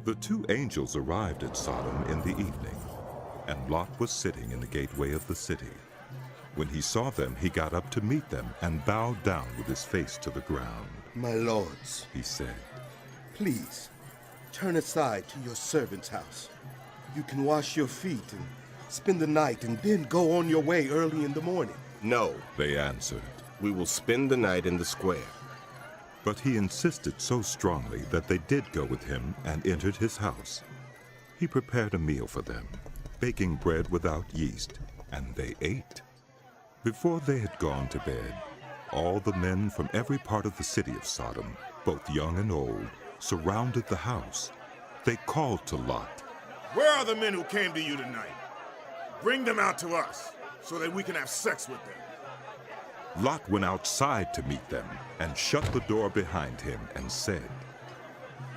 The two angels arrived at Sodom in the evening, and Lot was sitting in the gateway of the city. When he saw them, he got up to meet them and bowed down with his face to the ground. My lords, he said, please, turn aside to your servant's house. You can wash your feet and spend the night and then go on your way early in the morning. No, they answered. We will spend the night in the square. But he insisted so strongly that they did go with him and entered his house. He prepared a meal for them, baking bread without yeast, and they ate. Before they had gone to bed, all the men from every part of the city of Sodom, both young and old, surrounded the house. They called to Lot. Where are the men who came to you tonight? Bring them out to us, so that we can have sex with them. Lot went outside to meet them and shut the door behind him and said,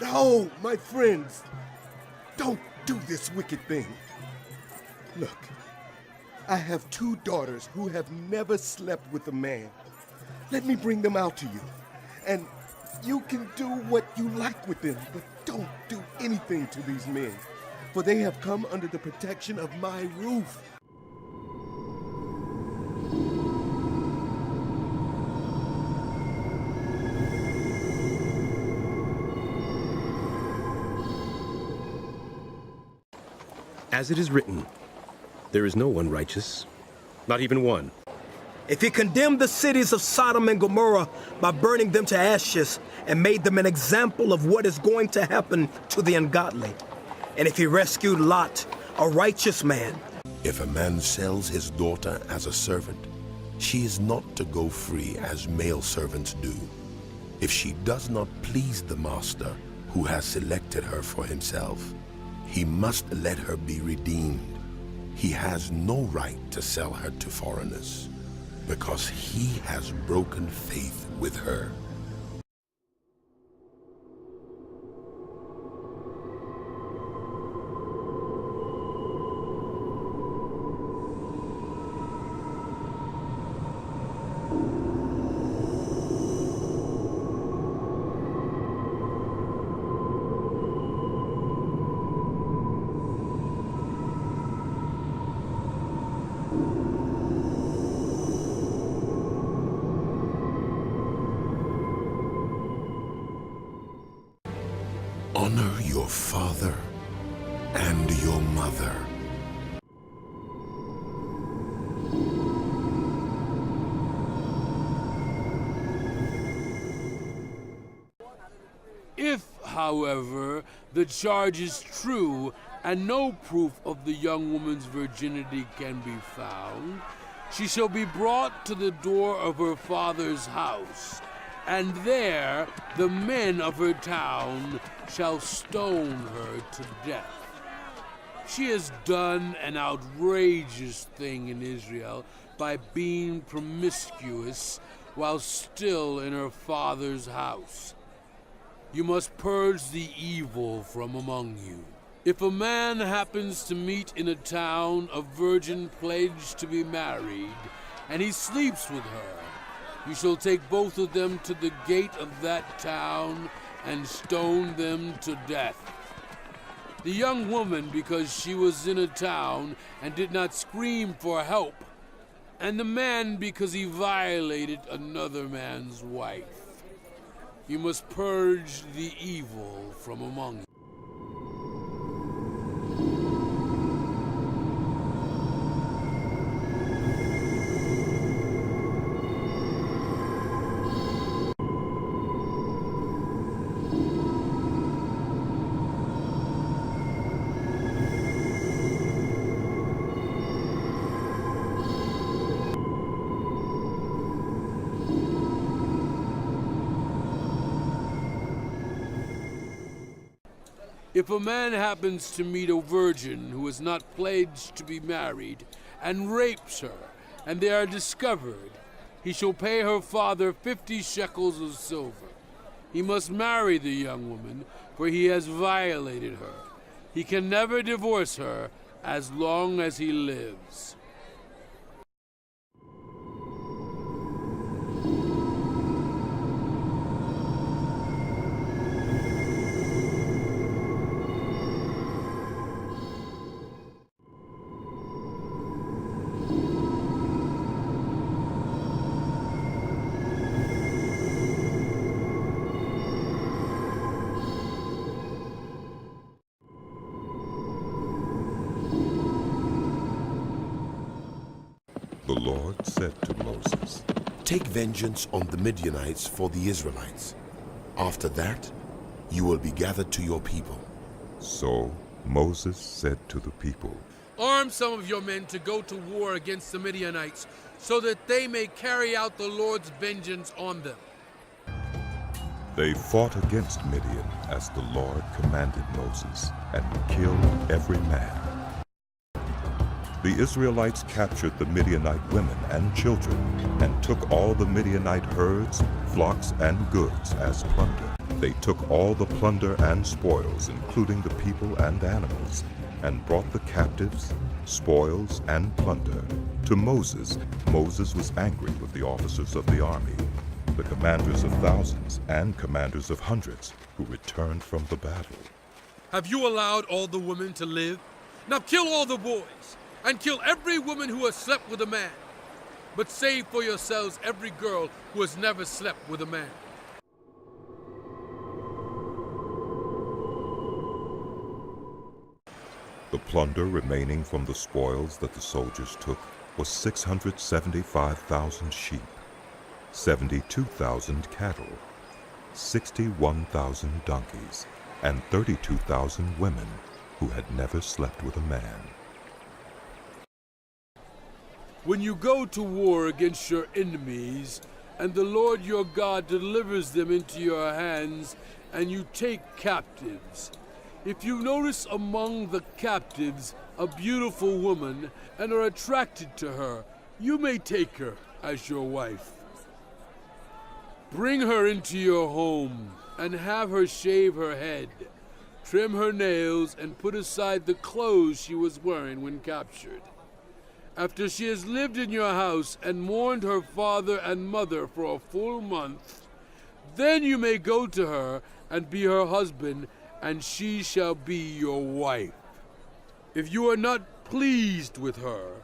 No, my friends, don't do this wicked thing. Look, I have 2 daughters who have never slept with a man. Let me bring them out to you, and you can do what you like with them, but don't do anything to these men, for they have come under the protection of my roof. As it is written, there is no one righteous, not even one. If he condemned the cities of Sodom and Gomorrah by burning them to ashes and made them an example of what is going to happen to the ungodly, and if he rescued Lot, a righteous man. If a man sells his daughter as a servant, she is not to go free as male servants do. If she does not please the master who has selected her for himself, he must let her be redeemed. He has no right to sell her to foreigners, because he has broken faith with her. Honor your father and your mother. If, however, the charge is true and no proof of the young woman's virginity can be found, she shall be brought to the door of her father's house, and there the men of her town shall stone her to death. She has done an outrageous thing in Israel by being promiscuous while still in her father's house. You must purge the evil from among you. If a man happens to meet in a town a virgin pledged to be married, and he sleeps with her, you shall take both of them to the gate of that town and stone them to death. The young woman, because she was in a town and did not scream for help, and the man, because he violated another man's wife. You must purge the evil from among you. If a man happens to meet a virgin who is not pledged to be married and rapes her, and they are discovered, he shall pay her father 50 shekels of silver. He must marry the young woman, for he has violated her. He can never divorce her as long as he lives. Lord said to Moses, "Take vengeance on the Midianites for the Israelites. After that, you will be gathered to your people." So Moses said to the people, Arm some of your men to go to war against the Midianites, so that they may carry out the Lord's vengeance on them. They fought against Midian as the Lord commanded Moses, and killed every man. The Israelites captured the Midianite women and children, and took all the Midianite herds, flocks, and goods as plunder. They took all the plunder and spoils, including the people and animals, and brought the captives, spoils, and plunder to Moses. Moses was angry with the officers of the army, the commanders of thousands and commanders of hundreds, who returned from the battle. Have you allowed all the women to live? Now kill all the boys, and kill every woman who has slept with a man. But save for yourselves every girl who has never slept with a man. The plunder remaining from the spoils that the soldiers took was 675,000 sheep, 72,000 cattle, 61,000 donkeys, and 32,000 women who had never slept with a man. When you go to war against your enemies, and the Lord your God delivers them into your hands, and you take captives, if you notice among the captives a beautiful woman and are attracted to her, you may take her as your wife. Bring her into your home and have her shave her head, trim her nails, and put aside the clothes she was wearing when captured. After she has lived in your house and mourned her father and mother for a full month, then you may go to her and be her husband, and she shall be your wife. If you are not pleased with her,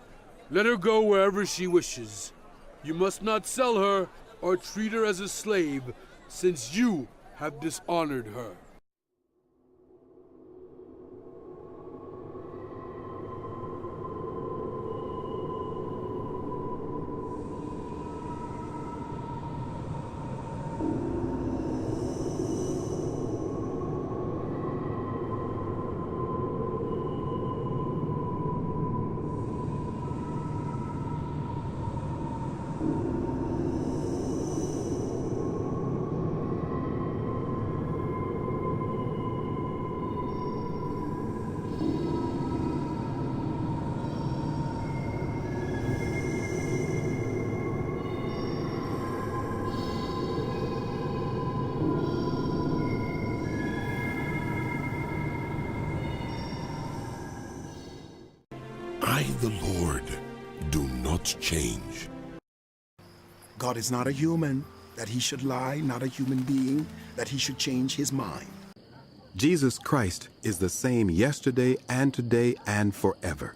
let her go wherever she wishes. You must not sell her or treat her as a slave, since you have dishonored her. I, the Lord, do not change. God is not a human, that he should lie, not a human being, that he should change his mind. Jesus Christ is the same yesterday and today and forever.